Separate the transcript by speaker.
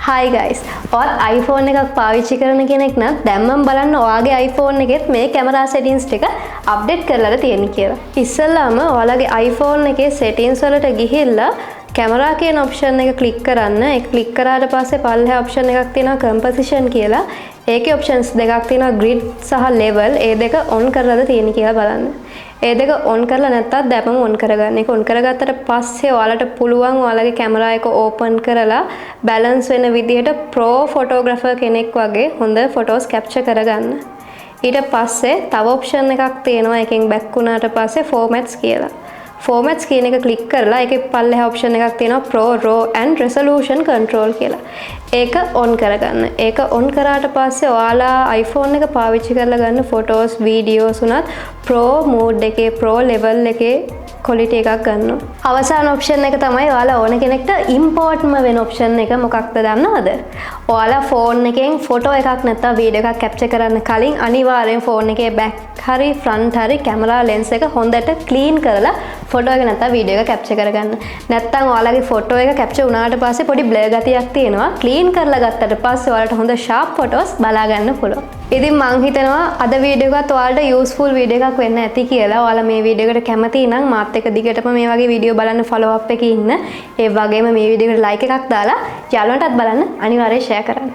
Speaker 1: Hi guys. ඔයාලා iPhone එකක් පාවිච්චි කරන කෙනෙක් නම් දැන් මම බලන්න ඔයාගේ iPhone එකෙත් මේ camera settings ටික update කරලා තියෙන්නේ කියලා. ඉස්සෙල්ලාම ඔයාලගේ iPhone එකේ settings වලට ගිහිල්ලා camera කියන option එක click කරන්න. ඒක click කරාට පස්සේ පල්ලෙහා option එකක් තියෙනවා composition කියලා. ඒකේ options දෙකක් තියෙනවා grid සහ level. ඒ දෙක on කරලාද තියෙන්නේ කියලා බලන්න. ඒ දෙක on කරලා නැත්තම් දැපම on කරගන්න. ඒක on කරගත්තට පස්සේ ඔයාලට පුළුවන් ඔයාලගේ කැමරා එක open කරලා balance වෙන විදිහට pro photographer කෙනෙක් වගේ හොඳ photos capture කරගන්න. ඊට පස්සේ තව option එකක් තියෙනවා. එකෙන් back වුණාට පස්සේ formats කියලා. formats කියන එක click කරලා ඒකේ පල්ලෙහා option එකක් තියෙනවා pro raw and resolution control කියලා. ඒක on කරගන්න. ඒක on කරාට පස්සේ ඔයාලා iPhone එක පාවිච්චි කරලා ගන්න photos, videos උනත් pro mode එකේ pro level එකේ quality එකක් ගන්නවා. අවසාන option එක තමයි ඔයාලා ඕන කෙනෙක්ට import වෙන option එක මොකක්ද දන්නවද? ඔයාලා phone එකෙන් photo එකක් නැත්නම් video එකක් capture කරන්න කලින් අනිවාර්යෙන් phone එකේ back හරි front හරි camera lens එක හොඳට clean කරලා photo එක නැත්නම් video එක capture කරගන්න. නැත්නම් ඔයාලගේ photo එක capture වුණාට පස්සේ පොඩි blur ගතියක් තියෙනවා. clean කරලා ගත්තට පස්සේ ඔයාලට හොඳ sharp photos බලා ගන්න පුළුවන්. ඉතින් මං හිතනවා අද වීඩියෝ එකත් ඔයාලට useful වීඩියෝ එකක් වෙන්න ඇති කියලා. ඔයාලා මේ වීඩියෝ එකට කැමති නම් මාත් එක්ක දිගටම මේ වගේ වීඩියෝ බලන්න follow up එකේ ඉන්න. ඒ වගේම මේ වීඩියෝ එකට like එකක් දාලා යාළුවන්ටත් බලන්න අනිවාර්යයෙන් share කරන්න.